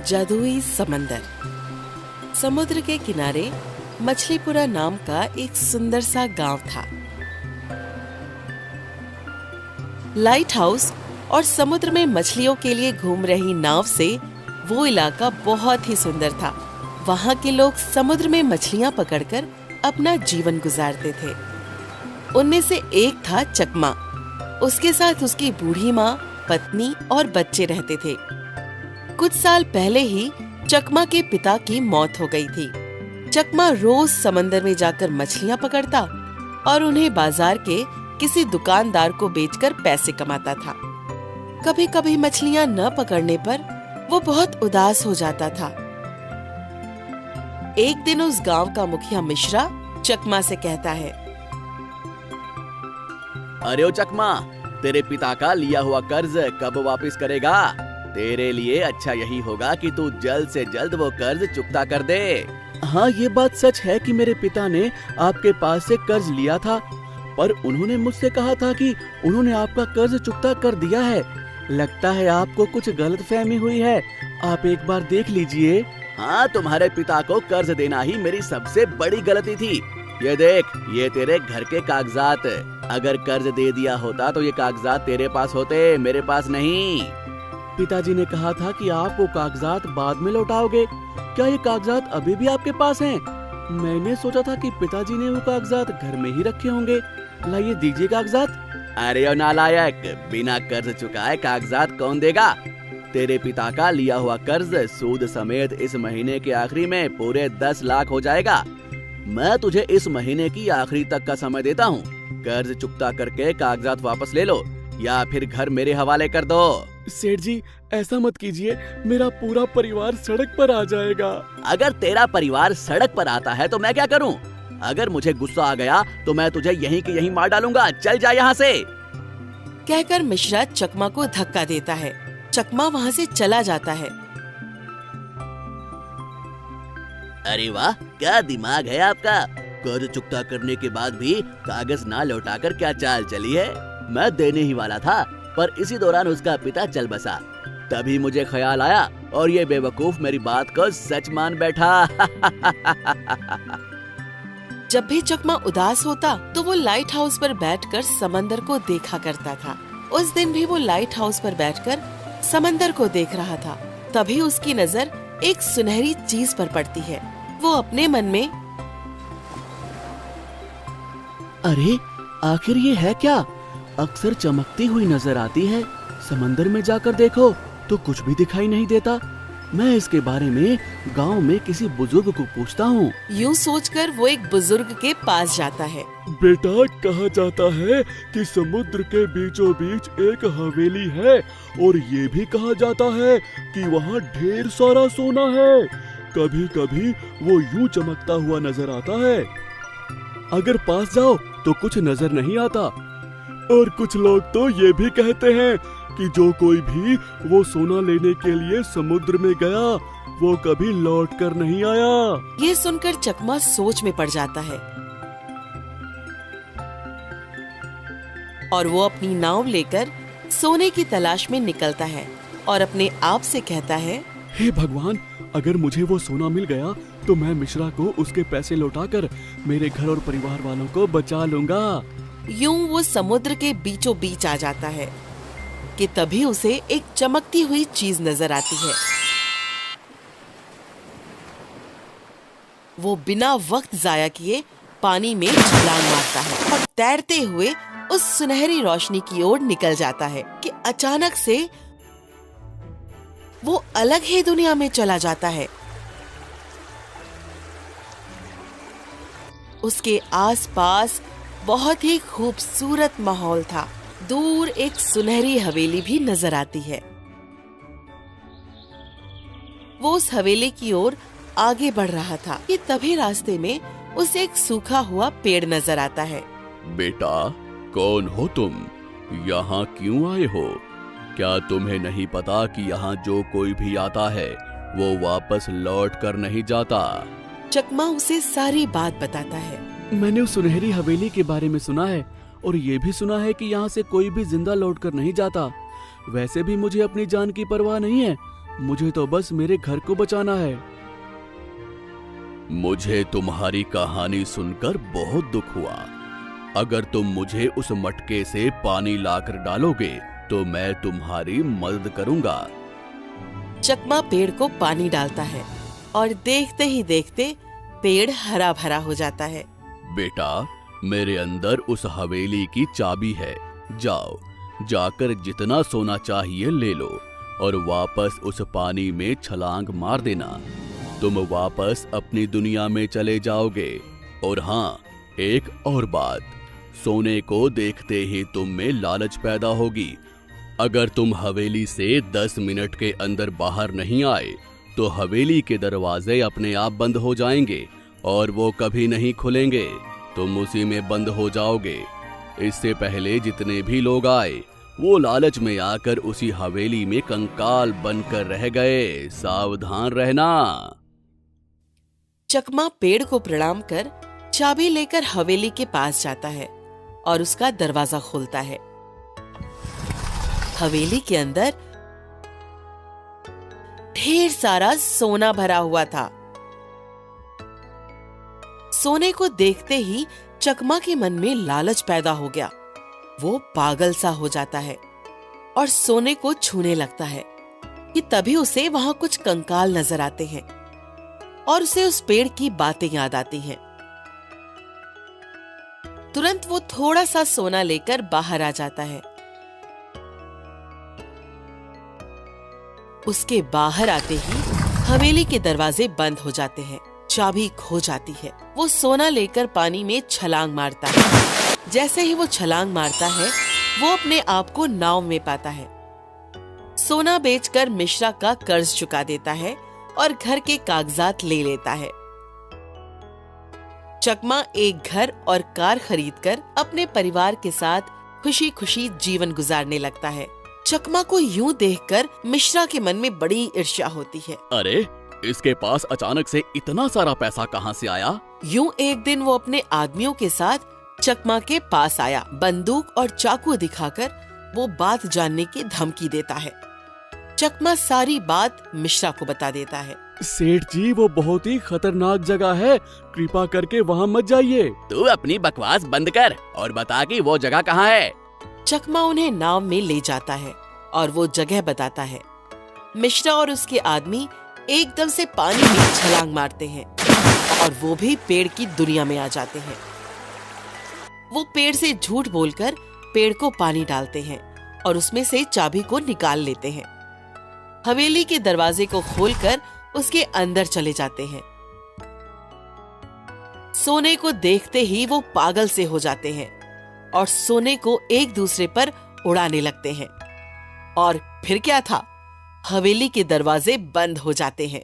जादुई समंदर। समुद्र के किनारे मछलीपुरा नाम का एक सुंदर सा गांव था। लाइट हाउस और समुद्र में मछलियों के लिए घूम रही नाव से वो इलाका बहुत ही सुंदर था। वहाँ के लोग समुद्र में मछलियाँ पकड़कर अपना जीवन गुजारते थे। उनमें से एक था चकमा। उसके साथ उसकी बूढ़ी माँ, पत्नी और बच्चे रहते थे। कुछ साल पहले ही चकमा के पिता की मौत हो गई थी। चकमा रोज समंदर में जाकर मछलियाँ पकड़ता और उन्हें बाजार के किसी दुकानदार को बेचकर पैसे कमाता था। कभी कभी मछलियाँ न पकड़ने पर वो बहुत उदास हो जाता था। एक दिन उस गांव का मुखिया मिश्रा चकमा से कहता है, अरे ओ चकमा, तेरे पिता का लिया हुआ कर्ज कब वापस करेगा? तेरे लिए अच्छा यही होगा कि तू जल्द से जल्द वो कर्ज चुकता कर दे। हाँ, ये बात सच है कि मेरे पिता ने आपके पास से कर्ज लिया था, पर उन्होंने मुझसे कहा था कि उन्होंने आपका कर्ज चुकता कर दिया है। लगता है आपको कुछ गलतफहमी हुई है। आप एक बार देख लीजिए। हाँ, तुम्हारे पिता को कर्ज देना ही मेरी सबसे बड़ी गलती थी। ये देख, ये तेरे घर के कागजात। अगर कर्ज दे दिया होता तो ये कागजात तेरे पास होते, मेरे पास नहीं। पिताजी ने कहा था कि आप वो कागजात बाद में लौटाओगे। क्या ये कागजात अभी भी आपके पास हैं? मैंने सोचा था कि पिताजी ने वो कागजात घर में ही रखे होंगे। लाइए, दीजिए कागजात। अरे ओ नालायक, बिना कर्ज चुकाए कागजात कौन देगा? तेरे पिता का लिया हुआ कर्ज सूद समेत इस महीने के आखिरी में पूरे 10 लाख हो जाएगा। मैं तुझे इस महीने की आखिरी तक का समय देता हूँ। कर्ज चुकता करके कागजात वापस ले लो या फिर घर मेरे हवाले कर दो। सेठ जी, ऐसा मत कीजिए, मेरा पूरा परिवार सड़क पर आ जाएगा। अगर तेरा परिवार सड़क पर आता है तो मैं क्या करूं? अगर मुझे गुस्सा आ गया तो मैं तुझे यहीं के यहीं मार डालूंगा। चल जा यहाँ से। कहकर मिश्रा चकमा को धक्का देता है। चकमा वहाँ से चला जाता है। अरे वाह, क्या दिमाग है आपका। कर्ज चुकता करने के बाद भी कागज ना लौटाकर क्या चाल चली है। मैं देने ही वाला था, पर इसी दौरान उसका पिता चल बसा। तभी मुझे ख्याल आया और ये बेवकूफ मेरी बात को सच मान बैठा। जब भी चकमा उदास होता तो वो लाइट हाउस पर बैठकर समंदर को देखा करता था। उस दिन भी वो लाइट हाउस पर बैठकर समंदर को देख रहा था। तभी उसकी नजर एक सुनहरी चीज पर पड़ती है। वो अपने मन में, अरे आखिर ये है क्या? अक्सर चमकती हुई नजर आती है, समंदर में जाकर देखो तो कुछ भी दिखाई नहीं देता। मैं इसके बारे में गांव में किसी बुजुर्ग को पूछता हूँ। यूँ सोचकर वो एक बुजुर्ग के पास जाता है। बेटा, कहा जाता है कि समुद्र के बीचों बीच एक हवेली है और ये भी कहा जाता है कि वहाँ ढेर सारा सोना है। कभी कभी वो यूं चमकता हुआ नजर आता है। अगर पास जाओ तो कुछ नजर नहीं आता। और कुछ लोग तो ये भी कहते हैं कि जो कोई भी वो सोना लेने के लिए समुद्र में गया वो कभी लौट कर नहीं आया। ये सुनकर चकमा सोच में पड़ जाता है और वो अपनी नाव लेकर सोने की तलाश में निकलता है और अपने आप से कहता है, हे भगवान, अगर मुझे वो सोना मिल गया तो मैं मिश्रा को उसके पैसे लौटाकर मेरे घर और परिवार वालों को बचा लूंगा। यूं वो समुद्र के बीचों बीच आ जाता है कि तभी उसे एक चमकती हुई चीज नजर आती है। वो बिना वक्त जाया किए पानी में छलांग मारता है और तैरते हुए उस सुनहरी रोशनी की ओर निकल जाता है कि अचानक से वो अलग ही दुनिया में चला जाता है। उसके आसपास बहुत ही खूबसूरत माहौल था। दूर एक सुनहरी हवेली भी नजर आती है। वो उस हवेली की ओर आगे बढ़ रहा था कि तभी रास्ते में उसे एक सूखा हुआ पेड़ नजर आता है। बेटा, कौन हो तुम? यहाँ क्यों आए हो? क्या तुम्हें नहीं पता कि यहाँ जो कोई भी आता है वो वापस लौट कर नहीं जाता? चकमा उसे सारी बात बताता है। मैंने उस सुनहरी हवेली के बारे में सुना है और ये भी सुना है कि यहाँ से कोई भी जिंदा लौट कर नहीं जाता। वैसे भी मुझे अपनी जान की परवाह नहीं है। मुझे तो बस मेरे घर को बचाना है। मुझे तुम्हारी कहानी सुनकर बहुत दुख हुआ। अगर तुम मुझे उस मटके से पानी लाकर डालोगे तो मैं तुम्हारी मदद करूंगा। चकमा पेड़ को पानी डालता है और देखते ही देखते पेड़ हरा भरा हो जाता है। बेटा, मेरे अंदर उस हवेली की चाबी है। जाओ, जाकर जितना सोना चाहिए ले लो और वापस उस पानी में छलांग मार देना। तुम वापस अपनी दुनिया में चले जाओगे। और हाँ, एक और बात, सोने को देखते ही तुम में लालच पैदा होगी। अगर तुम हवेली से 10 मिनट के अंदर बाहर नहीं आए तो हवेली के दरवाजे अपने आप बंद हो जाएंगे और वो कभी नहीं खुलेंगे। तुम उसी में बंद हो जाओगे। इससे पहले जितने भी लोग आए वो लालच में आकर उसी हवेली में कंकाल बनकर रह गए। सावधान रहना। चकमा पेड़ को प्रणाम कर चाबी लेकर हवेली के पास जाता है और उसका दरवाजा खोलता है। हवेली के अंदर ढेर सारा सोना भरा हुआ था। सोने को देखते ही चकमा के मन में लालच पैदा हो गया। वो पागल सा हो जाता है और सोने को छूने लगता है कि तभी उसे वहां कुछ कंकाल नजर आते हैं और उसे उस पेड़ की बातें याद आती हैं। तुरंत वो थोड़ा सा सोना लेकर बाहर आ जाता है। उसके बाहर आते ही हवेली के दरवाजे बंद हो जाते हैं। चाबी खो जाती है। वो सोना लेकर पानी में छलांग मारता है। जैसे ही वो छलांग मारता है वो अपने आप को नाव में पाता है। सोना बेचकर मिश्रा का कर्ज चुका देता है और घर के कागजात ले लेता है। चकमा एक घर और कार खरीदकर अपने परिवार के साथ खुशी खुशी जीवन गुजारने लगता है। चकमा को यूं देखकर मिश्रा के मन में बड़ी ईर्ष्या होती है। अरे, इसके पास अचानक से इतना सारा पैसा कहाँ से आया? यूं एक दिन वो अपने आदमियों के साथ चकमा के पास आया। बंदूक और चाकू दिखाकर वो बात जानने की धमकी देता है। चकमा सारी बात मिश्रा को बता देता है। सेठ जी, वो बहुत ही खतरनाक जगह है, कृपा करके वहाँ मत जाइए। तू अपनी बकवास बंद कर और बता कि वो जगह कहाँ है। चकमा उन्हें नाव में ले जाता है और वो जगह बताता है। मिश्रा और उसके आदमी एकदम से पानी में छलांग मारते हैं और वो भी पेड़ की दुनिया में आ जाते हैं। वो पेड़ से झूठ बोलकर पेड़ को पानी डालते हैं और उसमें से चाबी को निकाल लेते हैं। हवेली के दरवाजे को खोलकर उसके अंदर चले जाते हैं। सोने को देखते ही वो पागल से हो जाते हैं और सोने को एक दूसरे पर उड़ाने लगते हैं। और फिर क्या था, हवेली के दरवाजे बंद हो जाते हैं।